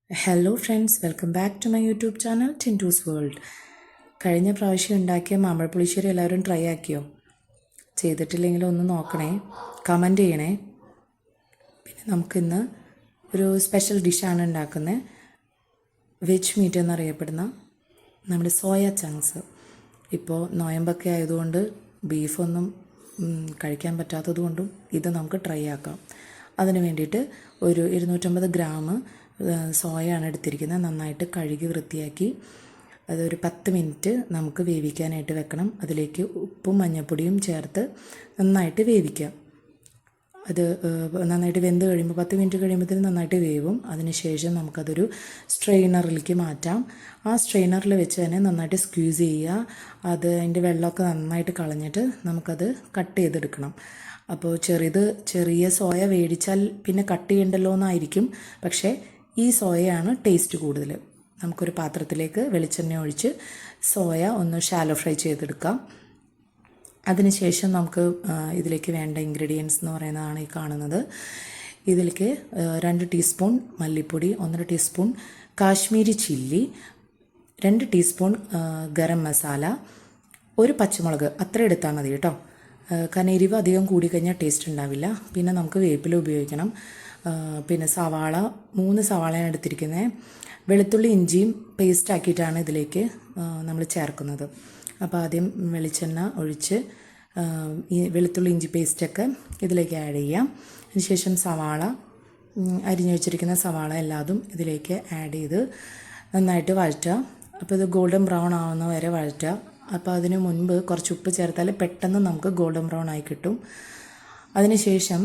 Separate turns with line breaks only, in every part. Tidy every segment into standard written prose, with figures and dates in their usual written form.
Hello friends, welcome back to my YouTube channel Tintu's world. കഴിഞ്ഞ പ്രാവശ്യം ഉണ്ടാക്കിയ മാമ്പഴപ്പുളിശ്ശേരി എല്ലാവരും ട്രൈ ആക്കിയോ? ചെയ്തിട്ടില്ലെങ്കിൽ ഒന്ന് നോക്കണേ, കമൻറ്റ് ചെയ്യണേ. പിന്നെ നമുക്കിന്ന് ഒരു സ്പെഷ്യൽ ഡിഷാണ് ഉണ്ടാക്കുന്നത്. വെജ് മീറ്റ് എന്നറിയപ്പെടുന്ന നമ്മുടെ സോയ ചങ്ക്സ്. ഇപ്പോൾ നോയമ്പൊക്കെ ആയതുകൊണ്ട് ബീഫൊന്നും കഴിക്കാൻ പറ്റാത്തതുകൊണ്ടും ഇത് നമുക്ക് ട്രൈ ആക്കാം. അതിന് വേണ്ടിയിട്ട് ഒരു 250 ഗ്രാം സോയാണ് എടുത്തിരിക്കുന്നത്. നന്നായിട്ട് കഴുകി വൃത്തിയാക്കി അതൊരു 10 മിനിറ്റ് നമുക്ക് വേവിക്കാനായിട്ട് വെക്കണം. അതിലേക്ക് ഉപ്പും മഞ്ഞൾപ്പൊടിയും ചേർത്ത് നന്നായിട്ട് വേവിക്കാം. അത് നന്നായിട്ട് വെന്ത് കഴിയുമ്പോൾ 10 മിനിറ്റ് കഴിയുമ്പോഴത്തേനും നന്നായിട്ട് വേവും. അതിനുശേഷം നമുക്കതൊരു സ്ട്രെയിനറിലേക്ക് മാറ്റാം. ആ സ്ട്രെയിനറിൽ വെച്ച് തന്നെ നന്നായിട്ട് സ്ക്വീസ് ചെയ്യുക. അതിൻ്റെ വെള്ളമൊക്കെ നന്നായിട്ട് കളഞ്ഞിട്ട് നമുക്കത് കട്ട് ചെയ്തെടുക്കണം. അപ്പോൾ ചെറിയ സോയ മേടിച്ചാൽ പിന്നെ കട്ട് ചെയ്യണ്ടല്ലോ എന്നായിരിക്കും, പക്ഷേ ഈ സോയയാണ് ടേസ്റ്റ് കൂടുതൽ. നമുക്കൊരു പാത്രത്തിലേക്ക് വെളിച്ചെണ്ണ ഒഴിച്ച് സോയ ഒന്ന് ഷാലോ ഫ്രൈ ചെയ്തെടുക്കാം. അതിനുശേഷം നമുക്ക് ഇതിലേക്ക് വേണ്ട ഇൻഗ്രീഡിയൻസ് എന്ന് പറയുന്നതാണ് ഈ കാണുന്നത്. ഇതിലേക്ക് 2 ടീസ്പൂൺ മല്ലിപ്പൊടി, 1.5 teaspoon Kashmiri chilli, 2 teaspoon garam masala, ഒരു പച്ചമുളക്, അത്ര എടുത്താൽ മതി കേട്ടോ. കാരണം എരിവ് അധികം കൂടിക്കഴിഞ്ഞാൽ ടേസ്റ്റ് ഉണ്ടാവില്ല. പിന്നെ നമുക്ക് വേപ്പില ഉപയോഗിക്കണം. പിന്നെ സവാള, 3 സവാളയാണ് എടുത്തിരിക്കുന്നത്. വെളുത്തുള്ളി ഇഞ്ചിയും പേസ്റ്റ് ആക്കിയിട്ടാണ് ഇതിലേക്ക് നമ്മൾ ചേർക്കുന്നത്. അപ്പോൾ ആദ്യം വെളിച്ചെണ്ണ ഒഴിച്ച് ഈ വെളുത്തുള്ളി ഇഞ്ചി പേസ്റ്റൊക്കെ ഇതിലേക്ക് ആഡ് ചെയ്യാം. അതിനുശേഷം സവാള, അരിഞ്ഞു വെച്ചിരിക്കുന്ന സവാള എല്ലാതും ഇതിലേക്ക് ആഡ് ചെയ്ത് നന്നായിട്ട് വഴറ്റുക. അപ്പോൾ ഇത് ഗോൾഡൻ ബ്രൗൺ ആവുന്ന വരെ വഴറ്റുക. അപ്പോൾ അതിന് മുൻപ് കുറച്ച് ഉപ്പ് ചേർത്താൽ പെട്ടെന്ന് നമുക്ക് ഗോൾഡൻ ബ്രൗൺ ആയി കിട്ടും. അതിനുശേഷം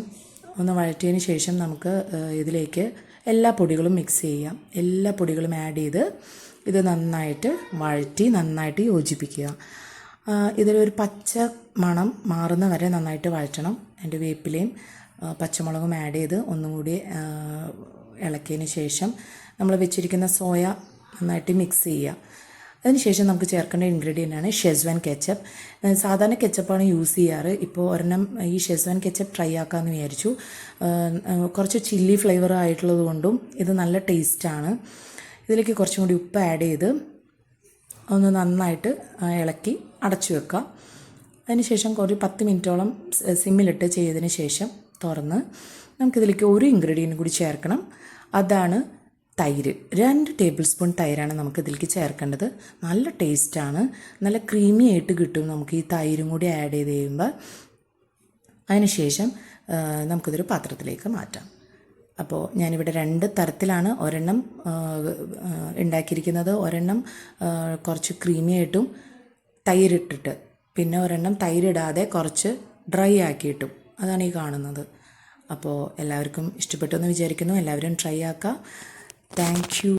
ഒന്ന് വഴറ്റിയതിന് ശേഷം നമുക്ക് ഇതിലേക്ക് എല്ലാ പൊടികളും മിക്സ് ചെയ്യാം. എല്ലാ പൊടികളും ആഡ് ചെയ്ത് ഇത് നന്നായിട്ട് വഴറ്റി നന്നായിട്ട് യോജിപ്പിക്കുക. ഇതിലൊരു പച്ച മണം മാറുന്ന വരെ നന്നായിട്ട് വഴറ്റണം. അതിൻ്റെ വേപ്പിലയും പച്ചമുളകും ആഡ് ചെയ്ത് ഒന്നും കൂടി ഇളക്കിയതിന് ശേഷം നമ്മൾ വെച്ചിരിക്കുന്ന സോയ നന്നായിട്ട് മിക്സ് ചെയ്യുക. അതിനുശേഷം നമുക്ക് ചേർക്കേണ്ട ഇൻഗ്രീഡിയൻ്റാണ് ഷെസ്വാൻ കെച്ചപ്പ്. സാധാരണ കെച്ചപ്പാണ് യൂസ് ചെയ്യാറ്. ഇപ്പോൾ ഒരെണ്ണം ഈ ഷെസ്വാൻ കെച്ചപ്പ് ട്രൈ ആക്കാമെന്ന് വിചാരിച്ചു. കുറച്ച് ചില്ലി ഫ്ലേവർ ആയിട്ടുള്ളത് കൊണ്ടും ഇത് നല്ല ടേസ്റ്റാണ്. ഇതിലേക്ക് കുറച്ചും കൂടി ഉപ്പ് ആഡ് ചെയ്ത് ഒന്ന് നന്നായിട്ട് ഇളക്കി അടച്ചു വെക്കുക. അതിനുശേഷം ഒരു 10 മിനിറ്റോളം സിമ്മിലിട്ട് ചെയ്തതിന് ശേഷം തുറന്ന് നമുക്കിതിലേക്ക് ഒരു ഇൻഗ്രീഡിയൻറ്റ് കൂടി ചേർക്കണം. അതാണ് തൈര്. 2 ടേബിൾ സ്പൂൺ തൈരാണ് നമുക്ക് ഇതിലേക്ക് ചേർക്കേണ്ടത്. നല്ല ടേസ്റ്റാണ്, നല്ല ക്രീമി ആയിട്ട് കിട്ടും നമുക്ക് ഈ തൈരും കൂടി ആഡ് ചെയ്ത് കഴിയുമ്പോൾ. അതിനുശേഷം നമുക്കിതൊരു പാത്രത്തിലേക്ക് മാറ്റാം. അപ്പോൾ ഞാനിവിടെ 2 തരത്തിലാണ് ഒരെണ്ണം ഉണ്ടാക്കിയിരിക്കുന്നത്. ഒരെണ്ണം കുറച്ച് ക്രീമി ആയിട്ടും തൈരിട്ടിട്ട്, പിന്നെ ഒരെണ്ണം തൈരിടാതെ കുറച്ച് ഡ്രൈ ആക്കിയിട്ടും, അതാണ് ഈ കാണുന്നത്. അപ്പോൾ എല്ലാവർക്കും ഇഷ്ടപ്പെട്ടു എന്ന് വിചാരിക്കുന്നു. എല്ലാവരും ട്രൈ ആക്കുക. Thank you.